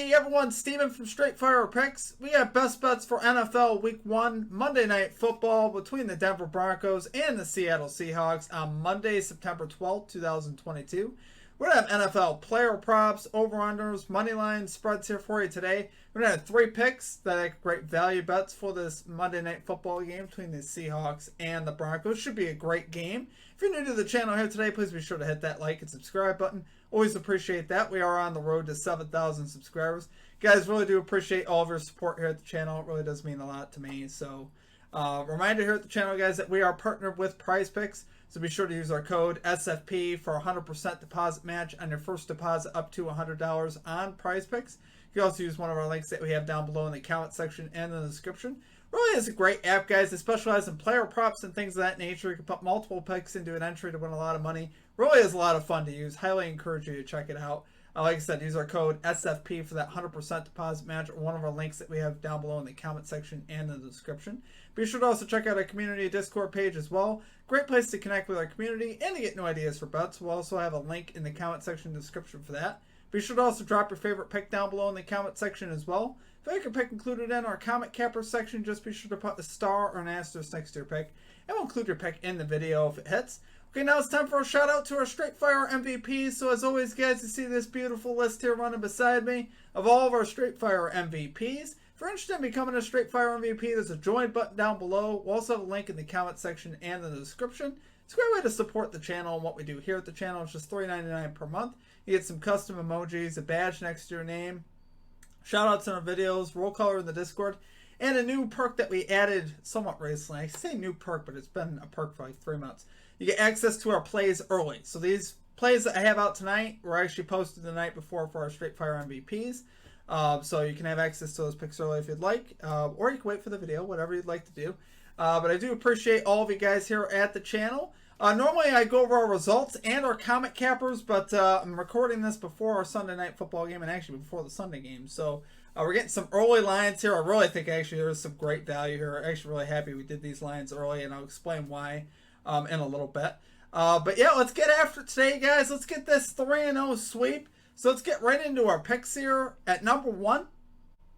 Hey everyone, Steven from Straight Fire Picks. We have best bets for NFL Week 1 Monday Night Football between the Denver Broncos and the Seattle Seahawks on Monday, September 12th, 2022. We're going to have NFL player props, over-unders, money lines, spreads here for you today. We're going to have 3 picks that are great value bets for this Monday Night Football game between the Seahawks and the Broncos. Should be a great game. If you're new to the channel here today, please be sure to hit that like and subscribe button. Always appreciate that. We are on the road to 7,000 subscribers. Guys, really do appreciate all of your support here at the channel. It really does mean a lot to me. So, reminder here at the channel, guys, that we are partnered with Prize Picks. So be sure to use our code SFP for a 100% deposit match on your first deposit up to $100 on Prize Picks. You can also use one of our links that we have down below in the comment section and in the description. Really is a great app, guys. They specialize in player props and things of that nature. You can put multiple picks into an entry to win a lot of money. Really is a lot of fun to use. Highly encourage you to check it out. Like I said, use our code SFP for that 100% deposit match or one of our links that we have down below in the comment section and in the description. Be sure to also check out our community Discord page as well. Great place to connect with our community and to get new ideas for bets. We'll also have a link in the comment section and description for that. Be sure to also drop your favorite pick down below in the comment section as well. If you like your pick included in our comment capper section, just be sure to put a star or an asterisk next to your pick, and we'll include your pick in the video if it hits. Okay, now it's time for a shout out to our Straight Fire MVPs. So as always, guys, you see this beautiful list here running beside me of all of our Straight Fire MVPs. If you're interested in becoming a Straight Fire MVP, there's a join button down below. We'll also have a link in the comment section and in the description. It's a great way to support the channel and what we do here at the channel. It's just $3.99 per month. You get some custom emojis, a badge next to your name, shout outs in our videos, roll color in the Discord, and a new perk that we added somewhat recently. I say new perk, but it's been a perk for like 3 months. You get access to our plays early. So these plays that I have out tonight were actually posted the night before for our Straight Fire MVPs. So you can have access to those picks early if you'd like, or you can wait for the video, whatever you'd like to do. But I do appreciate all of you guys here at the channel. Normally I go over our results and our comment cappers, but I'm recording this before our Sunday Night Football game and actually before the Sunday game. So we're getting some early lines here. I really think actually there's some great value here. I'm actually really happy we did these lines early, and I'll explain why in a little bit. But yeah, let's get after it today, guys. Let's get this 3-0 sweep. So let's get right into our picks here. At number 1,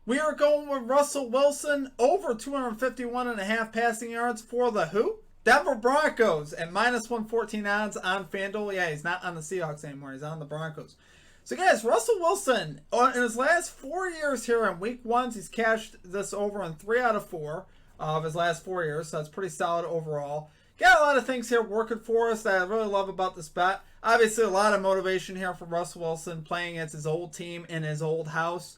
we are going with Russell Wilson over 251.5 passing yards for the who? Denver Broncos at minus 114 odds on FanDuel. Yeah, he's not on the Seahawks anymore. He's on the Broncos. So, guys, Russell Wilson, in his last 4 years here in Week 1, he's cashed this over in 3 out of 4 of his last 4 years. So, that's pretty solid overall. Got a lot of things here working for us that I really love about this bet. Obviously, a lot of motivation here for Russell Wilson playing against his old team in his old house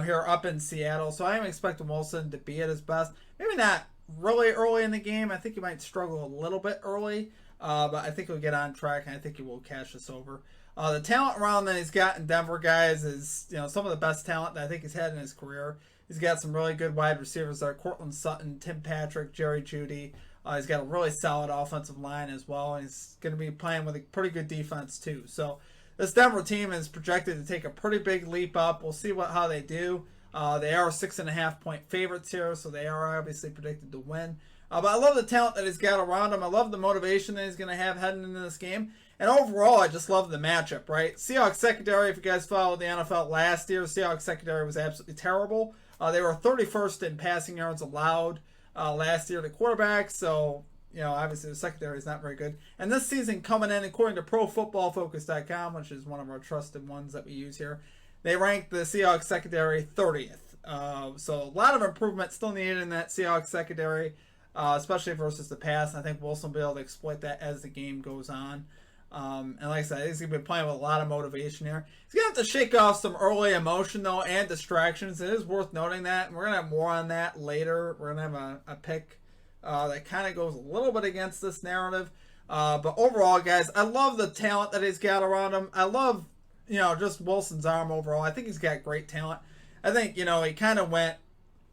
here up in Seattle. So, I am expecting Wilson to be at his best. Maybe not really early in the game. I think he might struggle a little bit early, but I think he'll get on track, and I think he will cash this over. The talent around that he's got in Denver, guys, is some of the best talent that I think he's had in his career. He's got some really good wide receivers there: Cortland Sutton, Tim Patrick, Jerry Jeudy. He's got a really solid offensive line as well, and he's going to be playing with a pretty good defense too. So this Denver team is projected to take a pretty big leap up. We'll see how they do. They are 6.5-point favorites here, so they are obviously predicted to win. But I love the talent that he's got around him. I love the motivation that he's going to have heading into this game. And overall, I just love the matchup, right? Seahawks secondary, if you guys followed the NFL last year, Seahawks secondary was absolutely terrible. They were 31st in passing yards allowed last year to quarterbacks, so obviously the secondary is not very good. And this season coming in, according to ProFootballFocus.com, which is one of our trusted ones that we use here, they ranked the Seahawks secondary 30th. So a lot of improvement still needed in that Seahawks secondary, especially versus the pass. I think Wilson will be able to exploit that as the game goes on. And like I said, he's going to be playing with a lot of motivation here. He's going to have to shake off some early emotion, though, and distractions. It is worth noting that. And we're going to have more on that later. We're going to have a pick that kind of goes a little bit against this narrative. But overall, guys, I love the talent that he's got around him. I love, just Wilson's arm overall. I think he's got great talent. I think, he kind of went,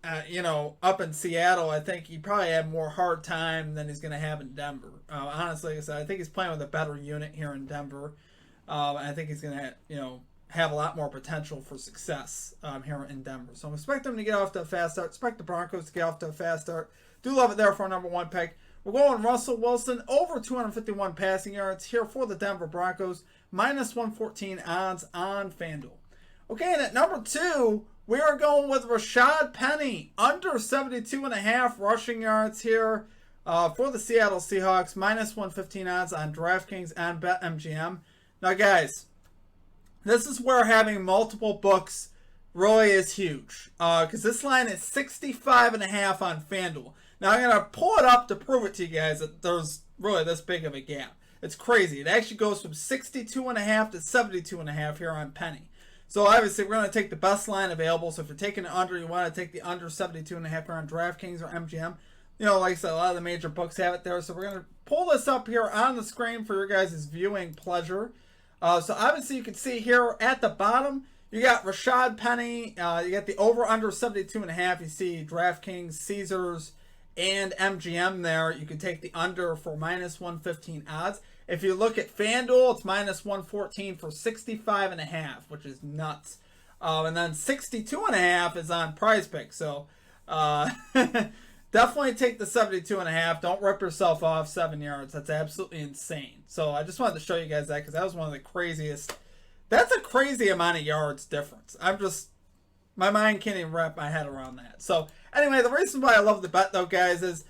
up in Seattle. I think he probably had more hard time than he's going to have in Denver. Honestly, like I said, I think he's playing with a better unit here in Denver. I think he's going to, have a lot more potential for success here in Denver. So I'm expecting him to get off to a fast start. Expect the Broncos to get off to a fast start. Do love it there for our number 1 pick. We're going Russell Wilson over 251 passing yards here for the Denver Broncos. Minus 114 odds on FanDuel. Okay, and at number 2, we are going with Rashad Penny, under 72.5 rushing yards here for the Seattle Seahawks, minus 115 odds on DraftKings and BetMGM. Now, guys, this is where having multiple books really is huge, because this line is 65.5 on FanDuel. Now, I'm going to pull it up to prove it to you guys that there's really this big of a gap. It's crazy. It actually goes from 62.5 to 72.5 here on Penny. So obviously we're going to take the best line available. So if you're taking it under, you want to take the under 72.5 here on DraftKings or MGM. You know, like I said, a lot of the major books have it there. So we're going to pull this up here on the screen for your guys' viewing pleasure. So obviously you can see here at the bottom, you got Rashad Penny. You got the over under 72.5. You see DraftKings, Caesars, and MGM there. You can take the under for minus 115 odds. If you look at FanDuel, it's minus 114 for 65.5, which is nuts. And then 62.5 is on Prize Pick. So definitely take the 72.5. Don't rip yourself off 7 yards. That's absolutely insane. So I just wanted to show you guys that because that was one of the craziest. That's a crazy amount of yards difference. My mind can't even wrap my head around that. So anyway, the reason why I love the bet though, guys, is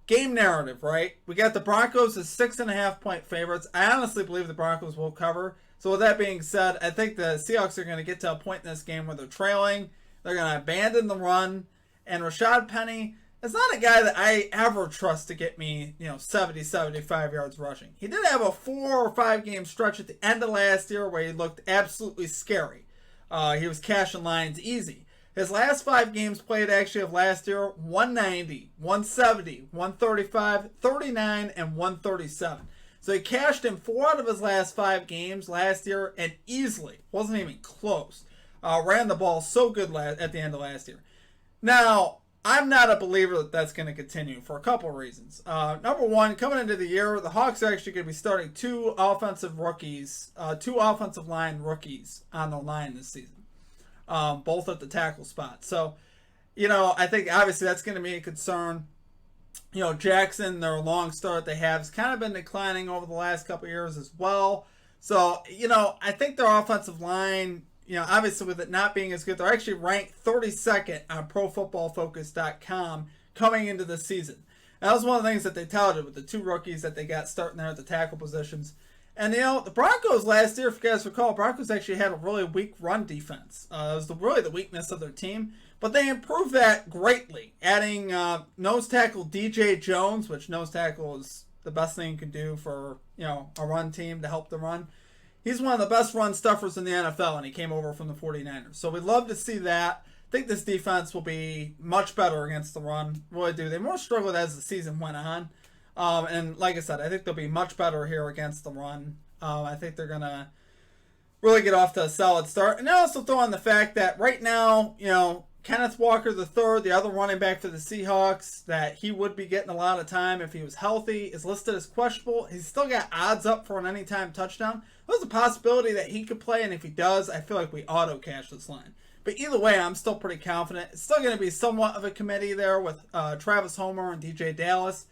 game narrative, right? We got the Broncos as 6.5 point favorites. I honestly believe the Broncos will cover. So with that being said, I think the Seahawks are going to get to a point in this game where they're trailing. They're going to abandon the run. And Rashad Penny is not a guy that I ever trust to get me, 70, 75 yards rushing. He did have a 4 or 5 game stretch at the end of last year where he looked absolutely scary. He was cashing lines easy. His last 5 games played actually of last year, 190, 170, 135, 39, and 137. So he cashed in 4 out of his last 5 games last year and easily, wasn't even close. Ran the ball so good at the end of last year. Now, I'm not a believer that that's going to continue for a couple of reasons. Number one, coming into the year, the Hawks are actually going to be starting 2 offensive line rookies on the line this season. Both at the tackle spot. So, I think obviously that's going to be a concern. Jackson, their long start they have, has kind of been declining over the last couple of years as well. So, I think their offensive line, obviously with it not being as good, they're actually ranked 32nd on ProFootballFocus.com coming into the season. And that was one of the things that they touted with the 2 rookies that they got starting there at the tackle positions. And, the Broncos last year, if you guys recall, Broncos actually had a really weak run defense. It was really the weakness of their team. But they improved that greatly, adding nose tackle DJ Jones, which nose tackle is the best thing you can do for, a run team to help the run. He's one of the best run stuffers in the NFL, and he came over from the 49ers. So we'd love to see that. I think this defense will be much better against the run. Really do. They more struggled as the season went on. And like I said, I think they'll be much better here against the run. I think they're going to really get off to a solid start. And I also throw in the fact that right now, Kenneth Walker III, the other running back for the Seahawks, that he would be getting a lot of time if he was healthy, is listed as questionable. He's still got odds up for an anytime touchdown. There's a possibility that he could play, and if he does, I feel like we auto-cash this line. But either way, I'm still pretty confident. It's still going to be somewhat of a committee there with Travis Homer and DJ Dallas.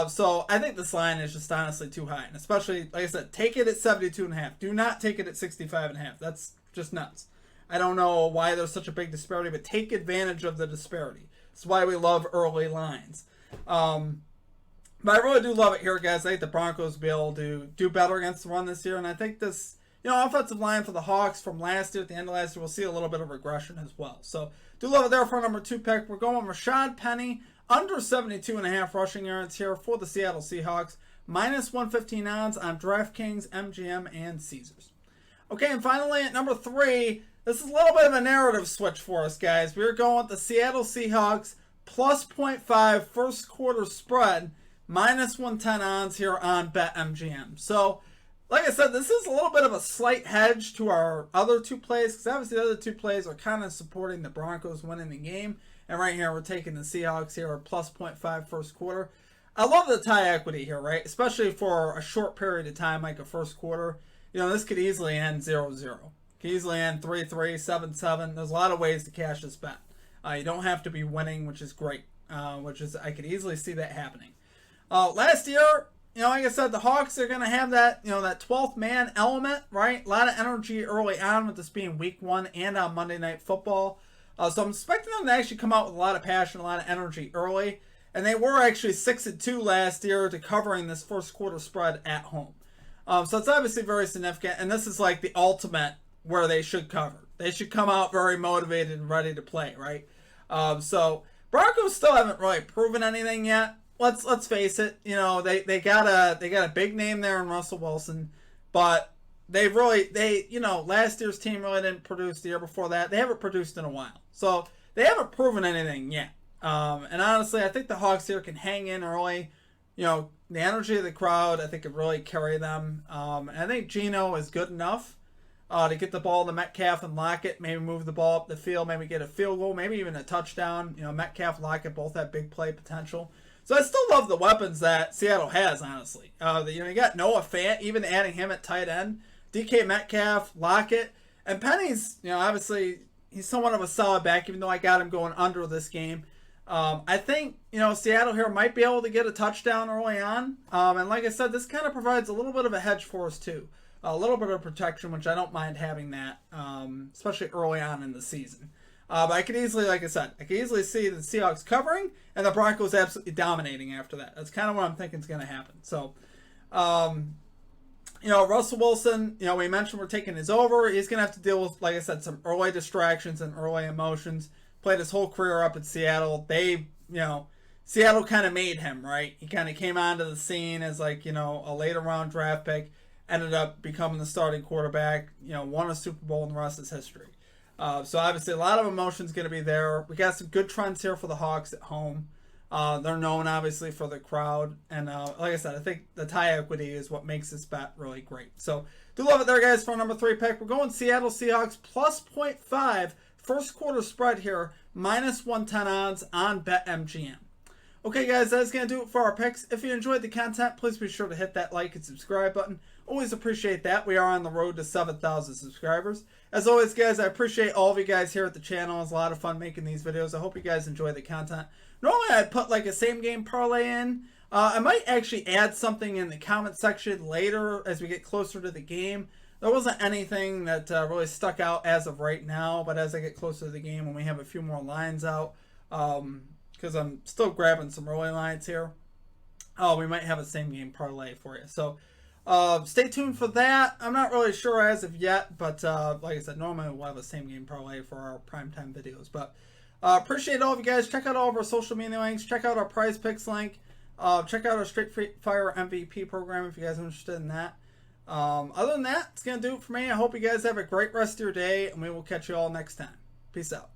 So I think this line is just honestly too high. And especially, like I said, take it at 72.5. Do not take it at 65.5. That's just nuts. I don't know why there's such a big disparity, but take advantage of the disparity. That's why we love early lines. But I really do love it here, guys. I think the Broncos will be able to do better against the run this year. And I think this, offensive line for the Hawks from last year, at the end of last year, we'll see a little bit of regression as well. So do love it there for our number 2 pick. We're going Rashad Penny, under 72.5 rushing yards here for the Seattle Seahawks. Minus 115 odds on DraftKings, MGM, and Caesars. Okay, and finally at number 3, this is a little bit of a narrative switch for us, guys. We're going with the Seattle Seahawks plus 0.5 first quarter spread, minus 110 odds here on BetMGM. So, like I said, this is a little bit of a slight hedge to our other 2 plays, because obviously the other 2 plays are kind of supporting the Broncos winning the game. And right here, we're taking the Seahawks here at plus 0.5 first quarter. I love the tie equity here, right? Especially for a short period of time, like a first quarter. This could easily end 0-0. Could easily end 3-3, 7-7. There's a lot of ways to cash this bet. You don't have to be winning, which is great. I could easily see that happening. Last year, like I said, the Hawks are going to have that, that 12th man element, right? A lot of energy early on with this being week 1 and on Monday Night Football. So I'm expecting them to actually come out with a lot of passion, a lot of energy early. And they were actually 6-2 last year to covering this first quarter spread at home. So it's obviously very significant. And this is like the ultimate where they should cover. They should come out very motivated and ready to play, right? So Broncos still haven't really proven anything yet. Let's face it. They got a big name there in Russell Wilson, but last year's team really didn't produce. The year before that, they haven't produced in a while. So they haven't proven anything yet. And honestly, I think the Hawks here can hang in early. The energy of the crowd, I think, could really carry them. And I think Geno is good enough to get the ball to Metcalf and Lockett, maybe move the ball up the field, maybe get a field goal, maybe even a touchdown. Metcalf and Lockett both have big play potential. So I still love the weapons that Seattle has, honestly. You got Noah Fant, even adding him at tight end, DK Metcalf, Lockett, and Penny's, obviously, he's somewhat of a solid back, even though I got him going under this game. I think, Seattle here might be able to get a touchdown early on. And like I said, this kind of provides a little bit of a hedge for us, too. A little bit of protection, which I don't mind having that, especially early on in the season. But I could easily, like I said, see the Seahawks covering and the Broncos absolutely dominating after that. That's kind of what I'm thinking is going to happen. So, Russell Wilson, we mentioned we're taking his over. He's going to have to deal with, like I said, some early distractions and early emotions. Played his whole career up at Seattle. Seattle kind of made him, right? He kind of came onto the scene as a later round draft pick, ended up becoming the starting quarterback, won a Super Bowl, and the rest is history. So obviously a lot of emotions going to be there. We got some good trends here for the Hawks at home. They're known obviously for the crowd, and like I said, I think the tie equity is what makes this bet really great. So do love it there, guys, for our number 3 pick. We're going Seattle Seahawks plus 0.5 first quarter spread here, minus 110 odds on BetMGM. Okay, guys, that's going to do it for our picks. If you enjoyed the content, please be sure to hit that like and subscribe button. Always appreciate that. We are on the road to 7,000 subscribers. As always, guys, I appreciate all of you guys here at the channel. It's a lot of fun making these videos. I hope you guys enjoy the content. Normally, I'd put like a same-game parlay in. I might actually add something in the comment section later as we get closer to the game. There wasn't anything that really stuck out as of right now, but as I get closer to the game, when we have a few more lines out, because I'm still grabbing some early lines here, we might have a same-game parlay for you. So stay tuned for that. I'm not really sure as of yet, but like I said, normally we'll have a same-game parlay for our primetime videos. But appreciate all of you guys. Check out all of our social media links. Check out our Prize Picks link. Check out our Straight Fire MVP program if you guys are interested in that. Other than that, it's going to do it for me. I hope you guys have a great rest of your day, and we will catch you all next time. Peace out.